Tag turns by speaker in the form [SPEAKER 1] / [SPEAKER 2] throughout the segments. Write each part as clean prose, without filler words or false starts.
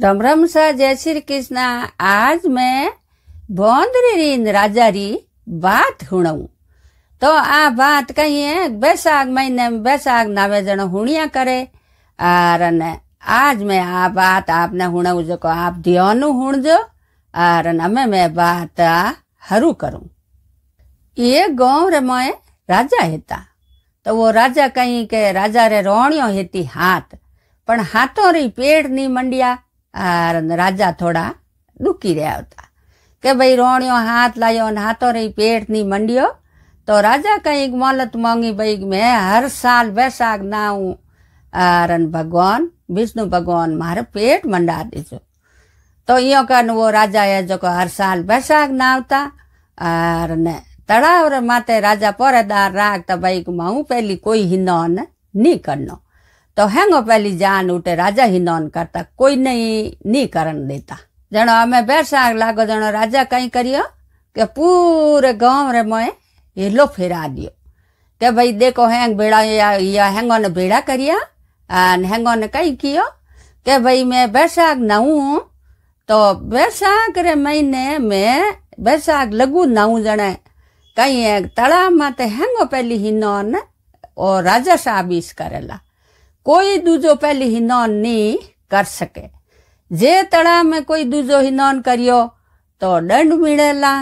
[SPEAKER 1] राम राम सा जय श्री कृष्ण। आज मैं भोंदरी रीन राजा री बात हुणाऊं। तो आ बात कही है बैसाख महीने में बैसाख नावे जन हुणिया करे। और आज मैं आ बात आपने हुणाऊं जो को आप ध्यान हुणजो। और हमें मैं बात हरू करूं। ये गांव रे में राजा हेता। तो वो राजा कहीं के राजा रे रोणियो हेती हाथ, पण हाथों री पेड़ नी मंडिया। और राजा थोड़ा दुखी रहा होता के भाई रोणियो हाथ लायो न हाथों री पेट नी मंडियो। तो राजा कहीं मोहलत मांगी भाई मैं हर साल बैसाख नाऊं और भगवान विष्णु भगवान मारे पेट मंडा दीजो। तो यो कन वो राजा है जो हर साल बैसाख नावता। और तड़ाव रे माते राजा पहरेदार राखता भाई माऊ पहली कोई हिंदोन नहीं करनो। तो हेंगो पहली जान उठे राजा हिंदोन करता कोई नहीं करन देता। जनो हमें बैसाख लागो जनो राजा कहीं करियो के पूरे गांव रे मोए हिलो फेरा दियो के भाई देखो हेंग बेड़ा या हेंगो ने बेड़ा करिया। और हेंगो ने कहीं कियो के भाई मैं बैसाख नाऊं। तो बैसाख रे महीने में बैसाख लगू नाऊं जने कहीं तड़ा माते हेंगो पहली हिंदोन और राजा साबिस करेला। कोई दूजो पहली हिंदोन नहीं कर सके। जे तड़ा में कोई दूजो हिंदोन करियो तो दंड मिलेला।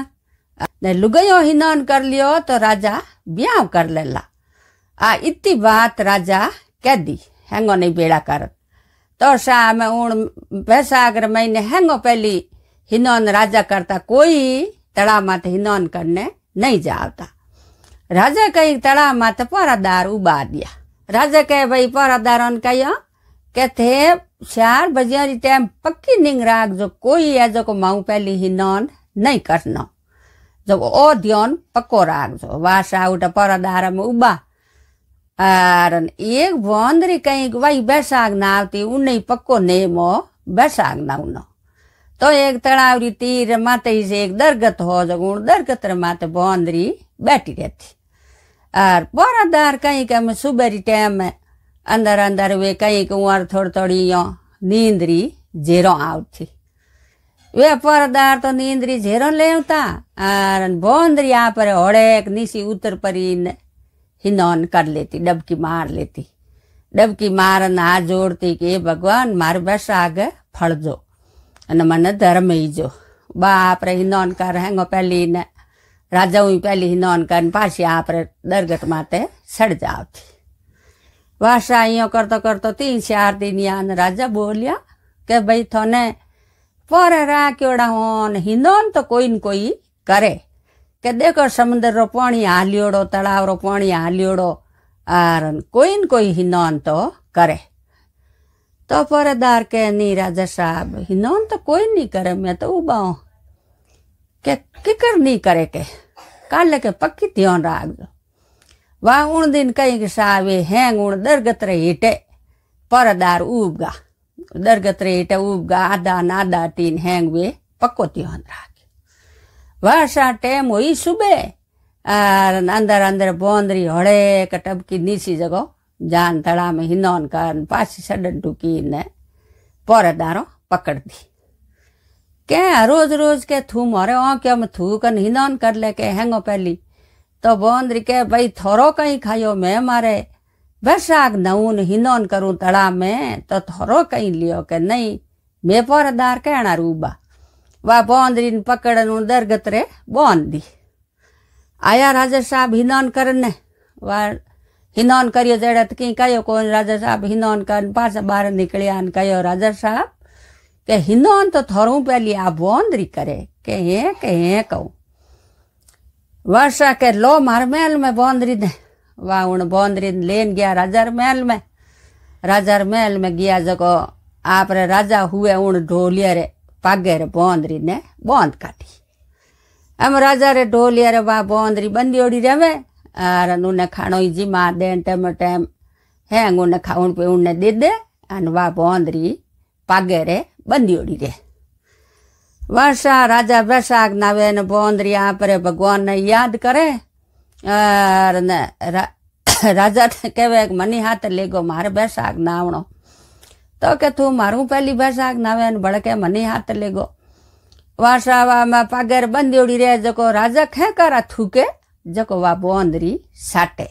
[SPEAKER 1] ने लुगायो हिंदोन कर लियो तो राजा ब्याह कर लेला। इतनी बात राजा कह दी हेंगो नहीं बेड़ा कर। तो सा में उन बैसाख रे महीने हेंगो पहली हिंदोन राजा करता कोई तड़ा माते हिंदोन करने नहीं जाता। राजा कहीं तड़ा माते पहरादार उबा दिया। राजा कहे भाई पहरादार कहो के थे 4 बजे री टाइम पक्की नींद राख जो कोई है जो को माऊ पहली हिंदोन नहीं करनो। जो ओ ध्यान पक्को राख जो वासा उठा पहरादार में उबा। और एक भोंदरी कहीं भाई बैसाख ना आवती उन्हें पक्को नेमो बैसाख ना उनो। तो एक तड़ावरी तीर माते से एक दरगत हो जो दरगत रे माते भोंदरी बैठी रहती। और पहरादार कहीं के मैं सुबह टाइम में अंदर अंदर वे कहीं कुंवर थोड़ी थोड़ी यो नींदरी जेरो आवती। वे पहरादार तो नींदरी जेरो लेवता। और भोंदरी आ पर होड़े नीसी उतर परी हिंदोन कर लेती, डबकी मार लेती। डबकी मारन हाथ जोड़ती कि भगवान मारे बैसाख फल जो अन मन धर्म ही जो बाप रे हिंदोन कर हेंगो पहली ने राजा पहली हिंदोन कर पासी आप दरगत माते सड़ जाती। वासा यो करतो करतो 3-4 दिन यान राजा बोलिया के भाई थोने पर राख्योड़ा होन हिंदोन तो कोई न कोई करे के देखो समुद्र रो पानी हालियोड़ो तलाव रो पानी हालियोड़ो और कोई न कोई हिंदोन तो करे। तो पहरेदार के नहीं राजा साहब हिंदोन तो कोई नहीं करे मैं तो उबाऊ के किकर नहीं करे के काले के पक्की ध्यान राख दो। वह उन दिन कहीं के सावे हैंग उन दरगत रे हिटे पहरेदार उबगा दरगत रे हिटे उबगा आधा नादा तीन हैंग वे पक्को ध्यान राख। वह सा टाइम हुई सुबह और अंदर अंदर बोंदरी हड़े कटब की नीची जगह जान तड़ा में हिंदोन कर पासी सडन टुकी ने पहरेदारों पकड़ दी के रोज रोज के थू मोरे क्या मैं थू कन हिंदोन कर ले के हैंगो पहली। तो बोंदरी के भाई थोरो कहीं खायो मैं मारे बैसाख नऊन हिंदोन करूं तड़ा में तो थोरो कहीं लियो के नहीं मैं पहरेदार कहना रूबा। वह बोंदरी पकड़न दरगत रे बोंद दी। आया राजा साहब हिंदोन करने वह हिंदोन करियो जड़े कहीं कहो कौन राजा साहब हिंदोन कर पास बाहर निकलिया कहो राजा साहब के हिंदोन तो थोरू पहली आ बोंदरी करे के हे कहूं। वर्षा के लो मार महल में बोंदरी दे। वह उन बोंदरी लेन गया राजार महल में। राजार महल में गया जगो आप रे राजा हुए उन ढोलिया रे पागे रे बोंदरी ने बोंद काटी। हम राजा रे ढोलिया रे वह बोंदरी बंदी ओड़ी रहे। और उन्हें खानो ही जी मार दे टाइम टाइम हैंग उन्हें खाउन पे उन्हें दे दे और वह बोंदरी पागे रे बंदी ओड़ी रे। वर्षा राजा बैसाख नावे न बोंदरी आप रे भगवान ने याद करे। और राजा ने कहे मनी हाथ लेगो मारे बैसाख नावणो। तो के तू मारू पहली बैसाख नावे भड़के मनी हाथ लेगो। वासावा में पगेर बंदोड़ी रे जको राजा खेकारा थूके जको वा बोंदरी साटे।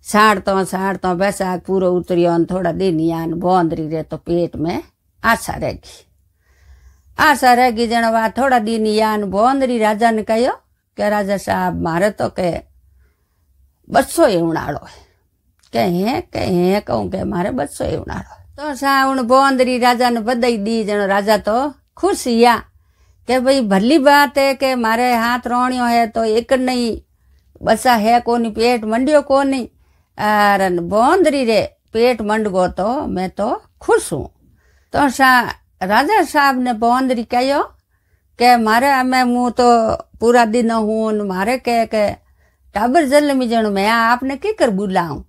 [SPEAKER 1] साड़तो बैसाख पूरो उतरियो थोड़ा दिन यान बोंदरी रे तो पेट में आशा रहेगी जण वा थोड़ा दिन यान बोंदरी राजा ने कहो के राजा साहब मारे तो के 200 एवनाड़ो है के कहूँ के मारे 200 एवनाड़ो। तो साउण बोंदरी राजा ने बधाई दी जण राजा तो खुश या के भाई भली बात है के मारे हाथ रोणियो है तो एक नहीं बसा है कोनी पेट मंडियो कोनी और बोंदरी रे पेट मंड गो तो मैं तो खुश हूँ। तो राजा साहब ने बोंदरी कहो के मारे मैं मुँह तो पूरा दिन हूँ मारे के टाबर जल में जण मैं आपने की कर बुलाऊं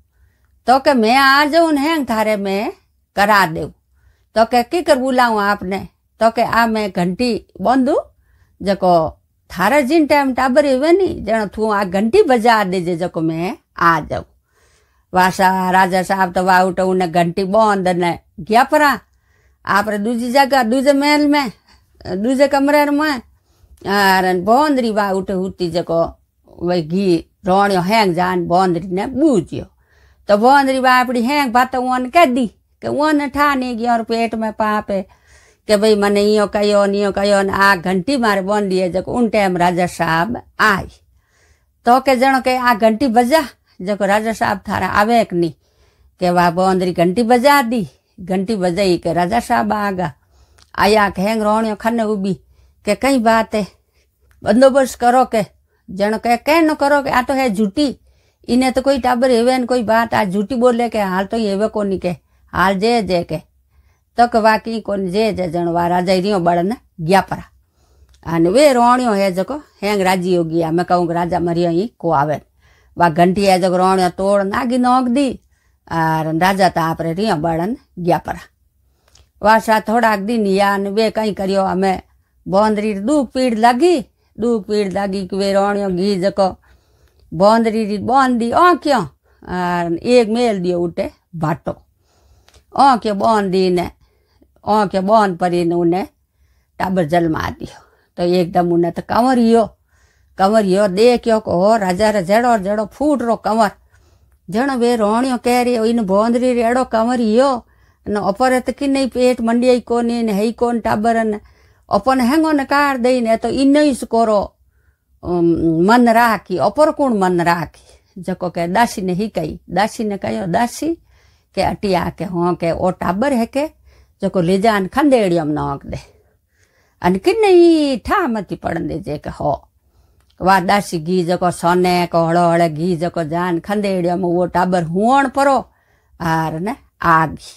[SPEAKER 1] तो के मैं आ जाऊं हैंग थारे में करा दे तो के की कर बुलाऊं आपने तो के आ मैं घंटी बंदू जको थारे जिन टाइम टाबर हुए नी जण तू आ घंटी बजा दे जको मैं आ जाऊं। वासा राजा साहब तो वाह उठ उन्हें घंटी बंद ने गया परा आप दूजी जगह दूजे महल में दूजे कमरे में और बोंदरी वाह उठ उठी जको वही घी रोणियो हैंग जान बोंदरी ने बूझियो। तो बोंदरी वाह अपनी हैंग बात वन कह दी के वन ठा नहीं गया और पेट में पापे के भाई मने इो कहो नियो कहो आ घंटी मारे बोंदी है जको उन टाइम राजा साहब आई तो के जणो के आ घंटी बजा जको राजा साहब थारा आवे कि नहीं के वाह बोंदरी घंटी बजा दी। घंटी बजाई के राजा साहब आगा आया के हैंग रोणियो खने उबी के कई बात है बंदोबस्त करो के जणो के न करो के आ तो है झूठी इन्हें तो कोई टाबर हेवे कोई बात आ झूठी बोले के हाल तो हेवे कोनी के हाल जे के तो के वाकी कोनी जे जण वा राजा रियो बड़न गया परा अने वे रोणियो है जको हैंग राजी हो गया। मैं कहूँ राजा मरियो ही को आवे वा घंटी है जको रोणियो तोड़ नागी नोक दी और राजा तो आप रियो बड़न गया परा। वासा थोड़ा दिन यान वे कहीं करियो हमें बोंदरी दुख पीड़ लगी कि वे रोणियो घी जको बोंदरी री बोंदी क्यों और एक मेल दियो उठे भाटो क्यों बोंदी ने क्यों बोंद परी ने उन्हें टाबर जल मार दियो। तो एकदम उन्हें तो कंवरियो देखियो को राजा रे जड़ो फूट रो कंवर जण वे रोणियो कह रही इन बोंदरी रे एड़ो कंवरियो न ओपर तो कि नहीं पेट मंडिया कोनी ने हई कोन टाबर ने अपन हेंगो ने कार दई ने तो इन कोरो मन राखी ओपर कोण मन राखी जको के दासी ने ही कही दासी ने कहो दासी के अटिया के हों के ओ टाबर है के जको ले जान खंडेड़ियम नोक दे अन किन्नी ठा मती पड़न दे जे के हो वा दासी घी जको सोने को हड़ो घी जको जान खंडेड़ियम वो टाबर हुण परो आर ने आगी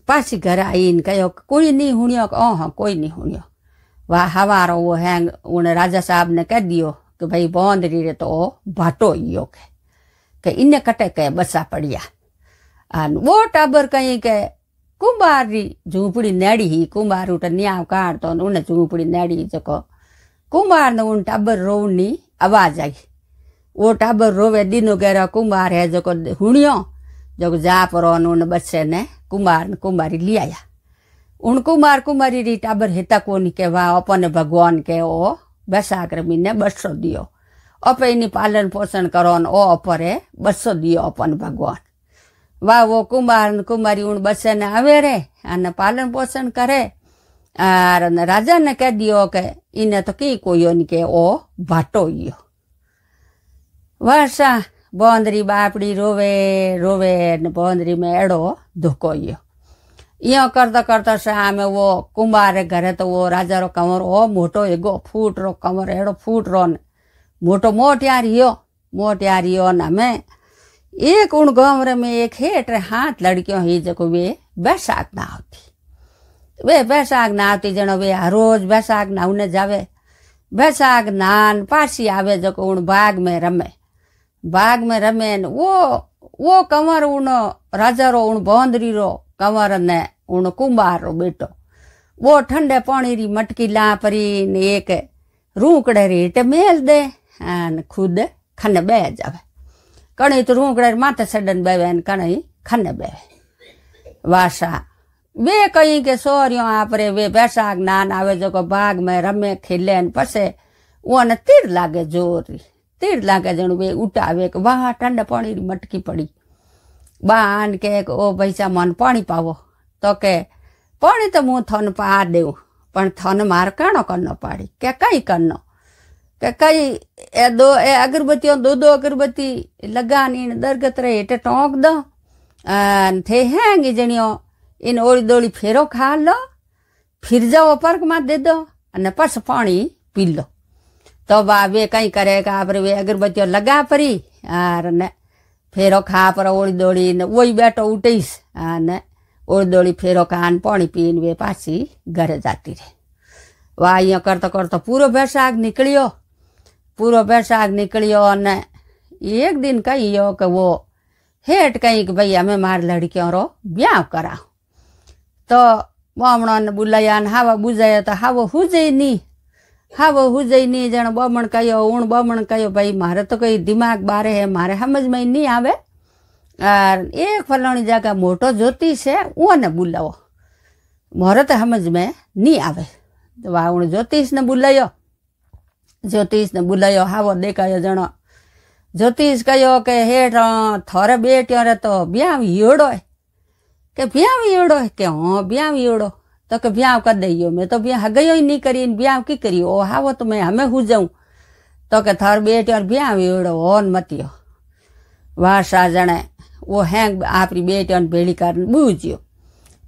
[SPEAKER 1] पासी घर आई कहो कोई नहीं हुणियो हाँ कोई नहीं हुणियो। वाह हवारो वो हैंग उन राजा साहब ने कह दियो कि भाई बोंदरी रे तो भाटो इो के इन्ने कटे के बसा पड़िया अन वो टाबर कहीं के कुंभार री झूंपड़ी नेड़ी ही कुंभार उठ न्याव काट तो उन झूंपड़ी नेड़ी जको कुंभार ने उन टाबर रोवनी आवाज आई। वो टाबर रोवे दिनो गेरा कुंभार है जको हुणियो जको जा परो उन बच्चे ने कुंभारी लिया उन कुमारी री टाबर हेता कोनी के वाह अपने भगवान के ओ बैसाख महीने 200 दियो अपे इनी पालन पोषण करो ओ अपरे 200 दियो अपन भगवान वाह वो कुमारी उन बच्चे ने आवे रे अने पालन पोषण करे और राजा ने कह दियो के इने तो की कोई के ओ भाटो इो। वर्षा बोंदरी बापड़ी रोवे ने बोंदरी में एड़ो धोको इो यो करता सामे वो कुंभार घरे तो वो राजा रो कंवर ओ मोटो एगो फूट रो कंवर एड़ो फूट रो ने मोटो मोटियारियो ना में एक उन गमरे में एक हेठ हाथ लड़कियों ही जको वे बैसाख ना आवती जनो वे रोज बैसाख नाउने जावे बैसाख नान पासी आवे जको उन बाग में रमे वो कंवर उन राजा रो उन बोंदरी रो कंवर ने उन कुंभार रो बेटो वो ठंडे पानी री मटकी ला परी ने एक रूकड़े रीट मेल दे अन खुद खने बह जावे कणी तो रूकड़े माथे सडन बेवे कणी खने बेवे वासा वे कहीं के सोरियों आपरे वे बैसाख नान आवे जो को बाग में रमे खेले पसे ओने तीर लागे जोरी तीर लागे जणु वे उठावे के वाह ठंडा पानी री मटकी पड़ी बान के ओ भैसा मन पानी पावो तो के पानी तो मु थन पा देऊ पण थन मार काणो करनो पाड़ी के कई करनो के कई ए अगरबत्तियों दो अगरबत्ती लगानी दरगत रहे हेठे टोंक दो थे हैंगी जणियो इन ओड़ी दोड़ी फेरो खा लो फिर जाओ पर्क में दे दो अने पस पानी पी लो तो बा वे कई करेगा आप वे अगरबत्तियों लगा परी आर ने फेरो खा पर ओड़ी दोड़ी ने वही बैठो उठीस ने ओड़ी दोड़ी फेरो खान पानी पीन वे पासी घरे जाती रहे वाह अँ करता करता पूरो बैसाख निकलियो ने एक दिन कहियो कि वो हेठ कहीं कि भाई हमें मार लड़कियों रो ब्याह करा तो बामणों ने बुलाया हावा बुझाया तो हावो हुजे नहीं जन बामण कहो ऊण बामण कहो भाई मारे तो कोई दिमाग बारे है मारे समझ में नहीं आवे एक फलानी जगह मोटो ज्योतिष है ओने बुलावो मारे तो समझ में नहीं आवे तो वह ऊण ज्योतिष ने बुलायो हावो देखायो जणो ज्योतिष कहो के हेठ थोड़े बेटियों रे तो ब्याह योड़ो है के हाँ ब्याह योड़ो तो के ब्याह कर दियो मैं तो ब्याह गयो ही नहीं करी ब्याह की करी ओ हावो तो मैं हमें हो जाऊं तो के थार बेटियों ब्याह योड़ो ओन मतियो वासा जने वो हैंग आपरी बेटियों भेड़ी कर बूझियो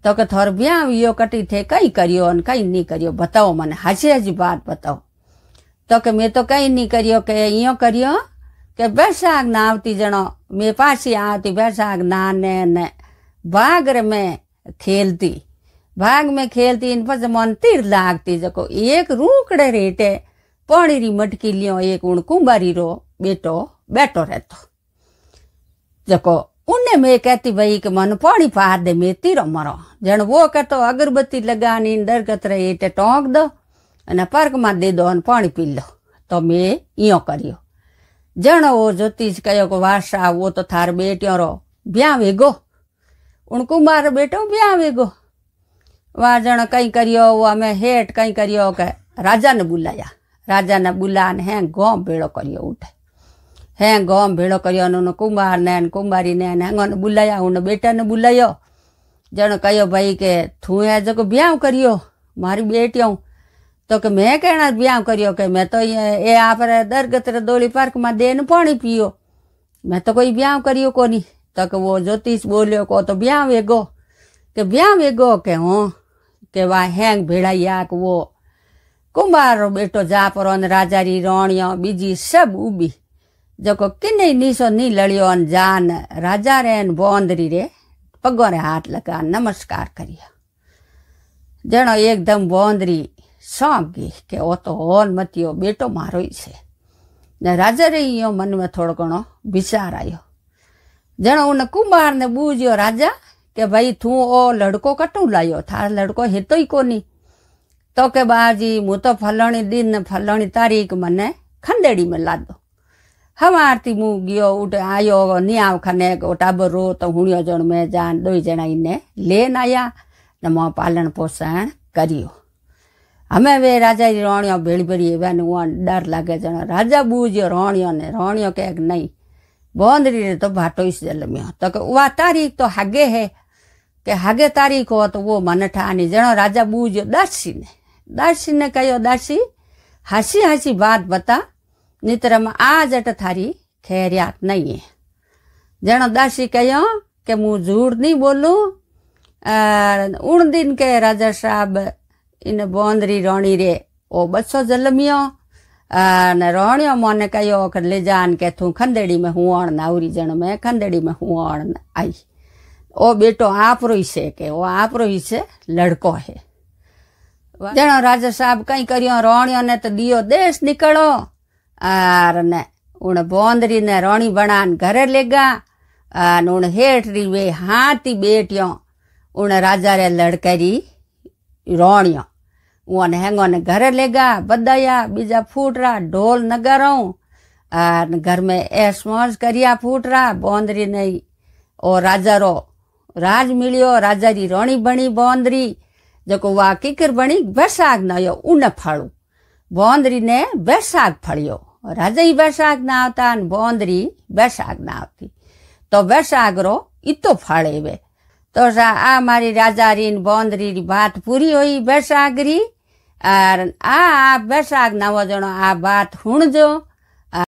[SPEAKER 1] तो के थार ब्याह यो कटी थे कई करियो और कई नहीं करियो बताओ मने हसी बात बताओ तो के मैं तो कई नहीं करियो के यो करियो के बैसाख ना आवती जणो मैं पासी आवती बैसाख ना ने भाग में खेलती इन पस मन तीर लागती जको एक रूकड़े रेटे पानी री मटकी लियो एक उन कुंबारी रो बेटो बैठो रहतो जको उन्हें मैं कहती भाई कि मन पानी पार दे मैं तीरो मरो जन वो कहतो अगरबत्ती लगानी दरगत रेटे टोंक दो अने पर्क में दे दो पानी पी लो तो मैं यो करियो जन वो ज्योतिष कहो को वासा वो तो थार बेटियों रो ब्याह वेगो उन कुमार बेटो ब्याह वेगो वह जन कई करियो वो हमें हेठ कई करियो के राजा ने बुला है गाँव भेड़ो करियो उठे है गाँव भेड़ो करियो उन कुमार ने कुमारी ने हेंगो बुलाया उन बेटा ने बुलायो जन कहो भाई के थू है जो ब्याह करियो मारी बेटियों तो के मैं कहना ब्याह करियो के मैं तो ये आप दरगत दौड़ी पार्क में देन पानी पियो मैं तो कोई ब्याह करियो को नहीं तो के वो ज्योतिष बोलियो को तो ब्याह वेगो के हों के वह हैंग भेड़ाइया के वो कुमार बेटो जा पर राजा री राणियों बीजी सब उबी जो को किन्ने नीसो नहीं लड़ियो जान राजा रे बोंदरी रे पगों रे हाथ लगा नमस्कार करियो जनो एकदम बोंदरी सौंप गई के वो तो होन मतियो बेटो मारो ही छे ने राजा रे यो मन में थोड़ो घणो विचार आयो जनो उन कुमार ने बूझियो राजा के भाई तू ओ लड़को कटू लायो थार लड़को हेतो ही कोनी तो के बाजी मु तो फलाणी दिन फलाणी तारीख मने खंडेड़ी में ला दो हम आरती मु गयो उठ आयो नियाव खने टाबर रो तो हुणियो जण में जान दो जना इने लेन आया ने मो पालन पोषण करियो हमें वे राजा जी राणियों भेड़ी भेड़ी डर लगे जन राजा बूझियो राणियों के नहीं बोंदरी रे तो भाटो इस जलमियो तो वह तारीख तो हागे है के हागे तारीख हो तो वो मन ठानी जनो राजा बूझियो दासी ने कहो दासी हसी बात बता नितरम आज अट थारी खैरियत नहीं है जनो दासी कहो के मुँह झूठ नहीं बोलूं उन दिन के राजा साहब इन बोंदरी राणी रे ओ 200 जलमियो ने राणियों मोने कहो के ले जान के तू खंडेड़ी में हुआण नावरी जन में खंडेड़ी में हुआण आई ओ बेटो आपरो ही से के वो आपरो ही से लड़को है जनो राजा साहब कई करियो राणियों ने तो दियो देश निकलो आर ने उन बोंदरी ने राणी बनान घरे लेगा उन हेठ री वे हाथी बेटियों उन राजा रे लड़करी राणियों उन हेंगो ने घरे लेगा बदाया बीजा फूट रहा ढोल नगारों घर में ऐश मौज करिया फूट रहा बोंदरी नहीं और राजा रो राज मिलियो राजा री रोणी बणी बोंदरी जको वा किकर बणी बैसाग नयो उन फाड़ू बोंदरी ने बैसाग फड़ियो राजा ही बैसाग ना आवता बोंदरी बैसाग ना आवती तो बैसाग रो इतो फाड़े वे तो आ मारी राजा री बोंदरी री बात पूरी हुई बैसाग री और आ बैसाग नवो जणो आ बात हुणजो।